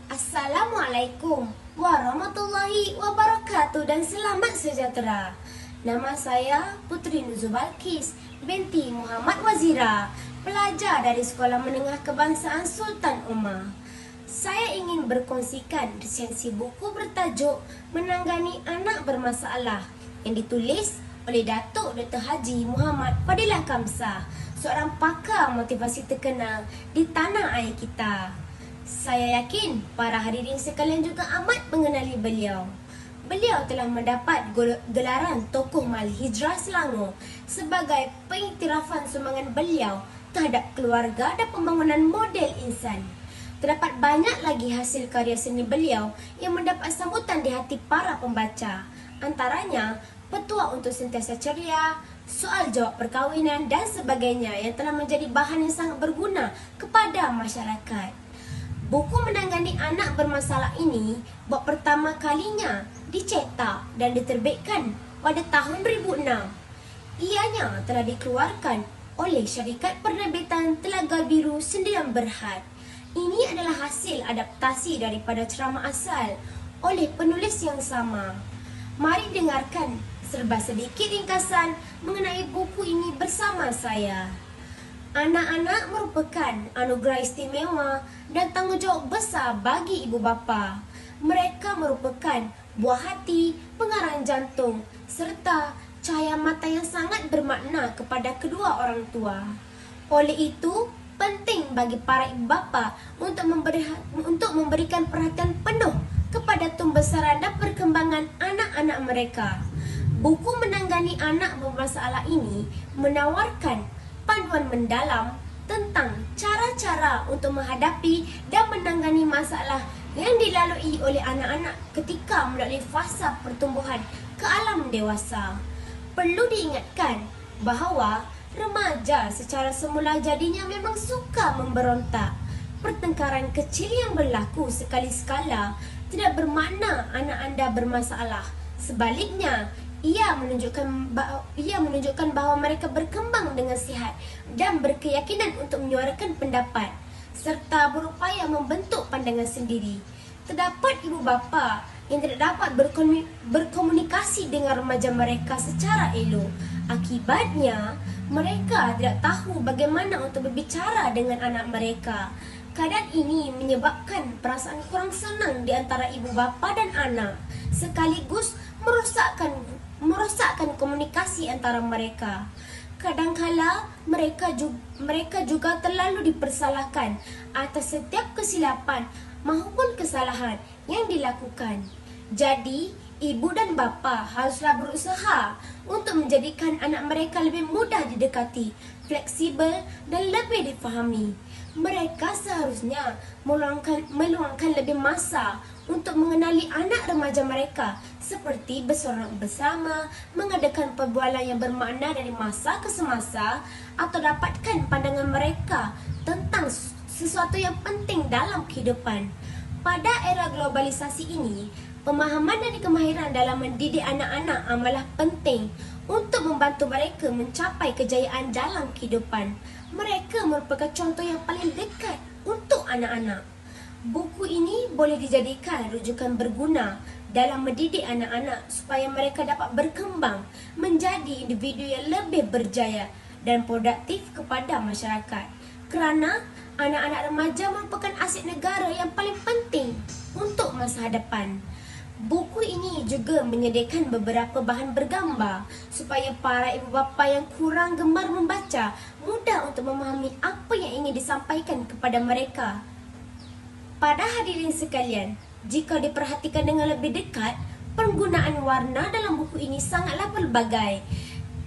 Assalamualaikum warahmatullahi wabarakatuh dan selamat sejahtera. Nama saya Putri Nuzul Balkis binti Muhammad Wazira, pelajar dari Sekolah Menengah Kebangsaan Sultan Omar. Saya ingin berkongsikan resensi buku bertajuk Menangani Anak Bermasalah yang ditulis oleh Datuk Dr. Haji Muhammad Fadilah Kamsah, seorang pakar motivasi terkenal di tanah air kita. Saya yakin para hadirin sekalian juga amat mengenali beliau. Beliau telah mendapat gelaran Tokoh Mali Hijrah Selangor sebagai pengiktirafan sumbangan beliau terhadap keluarga dan pembangunan model insan. Terdapat banyak lagi hasil karya seni beliau yang mendapat sambutan di hati para pembaca. Antaranya, Petua untuk Sentiasa Ceria, Soal Jawab Perkahwinan dan sebagainya yang telah menjadi bahan yang sangat berguna kepada masyarakat. Buku Menangani Anak Bermasalah ini buat pertama kalinya dicetak dan diterbitkan pada tahun 2006. Ianya telah dikeluarkan oleh syarikat penerbitan Telaga Biru Sendirian Berhad. Ini adalah hasil adaptasi daripada ceramah asal oleh penulis yang sama. Mari dengarkan serba sedikit ringkasan mengenai buku ini bersama saya. Anak-anak merupakan anugerah istimewa dan tanggungjawab besar bagi ibu bapa. Mereka merupakan buah hati, pengarang jantung, serta cahaya mata yang sangat bermakna kepada kedua orang tua. Oleh itu, penting bagi para ibu bapa untuk memberikan perhatian penuh kepada tumbesaran dan perkembangan anak-anak mereka. Buku Menangani Anak Bermasalah ini menawarkan panduan mendalam tentang cara-cara untuk menghadapi dan menangani masalah yang dilalui oleh anak-anak ketika melalui fasa pertumbuhan ke alam dewasa. Perlu diingatkan bahawa remaja secara semula jadinya memang suka memberontak. Pertengkaran kecil yang berlaku sekali-sekala tidak bermakna anak anda bermasalah. Sebaliknya, ia menunjukkan bahawa mereka berkembang dengan sihat dan berkeyakinan untuk menyuarakan pendapat serta berupaya membentuk pandangan sendiri. Terdapat ibu bapa yang tidak dapat berkomunikasi dengan remaja mereka secara elok. Akibatnya, mereka tidak tahu bagaimana untuk berbicara dengan anak mereka. Keadaan ini menyebabkan perasaan kurang senang di antara ibu bapa dan anak, sekaligus merosakkan komunikasi antara mereka. Kadangkala mereka juga terlalu dipersalahkan atas setiap kesilapan maupun kesalahan yang dilakukan. Jadi, ibu dan bapa haruslah berusaha untuk menjadikan anak mereka lebih mudah didekati, fleksibel dan lebih difahami. Mereka seharusnya meluangkan lebih masa untuk mengenali anak remaja mereka, seperti bersorak bersama, mengadakan perbualan yang bermakna dari masa ke semasa, atau dapatkan pandangan mereka tentang sesuatu yang penting dalam kehidupan. Pada era globalisasi ini, pemahaman dan kemahiran dalam mendidik anak-anak amalah penting untuk membantu mereka mencapai kejayaan dalam kehidupan. Mereka merupakan contoh yang paling dekat untuk anak-anak. Buku ini boleh dijadikan rujukan berguna dalam mendidik anak-anak supaya mereka dapat berkembang menjadi individu yang lebih berjaya dan produktif kepada masyarakat. Kerana anak-anak remaja merupakan aset negara yang paling penting untuk masa hadapan. Buku ini juga menyediakan beberapa bahan bergambar supaya para ibu bapa yang kurang gemar membaca mudah untuk memahami apa yang ingin disampaikan kepada mereka. Pada hadirin sekalian, jika diperhatikan dengan lebih dekat, penggunaan warna dalam buku ini sangatlah pelbagai.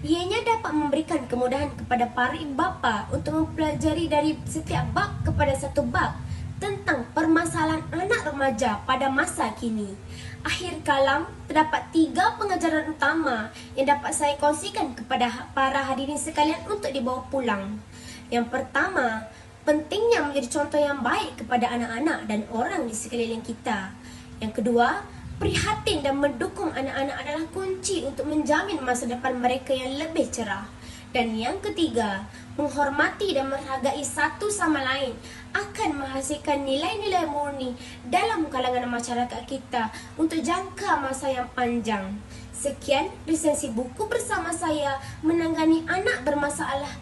Ianya dapat memberikan kemudahan kepada para ibu bapa untuk mempelajari dari setiap bab kepada satu bab tentang permasalahan anak remaja pada masa kini. Akhir kalam, terdapat 3 pengajaran utama yang dapat saya kongsikan kepada para hadirin sekalian untuk dibawa pulang. Yang pertama, pentingnya menjadi contoh yang baik kepada anak-anak dan orang di sekeliling kita. Yang kedua, prihatin dan mendukung anak-anak adalah kunci untuk menjamin masa depan mereka yang lebih cerah. Dan yang ketiga, menghormati dan menghargai satu sama lain akan menghasilkan nilai-nilai murni dalam kalangan masyarakat kita untuk jangka masa yang panjang. Sekian resensi buku bersama saya menangani anak bermasalah.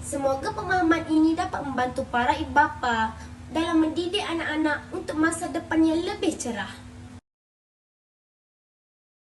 Semoga pemahaman ini dapat membantu para ibu bapa dalam mendidik anak-anak untuk masa depan yang lebih cerah.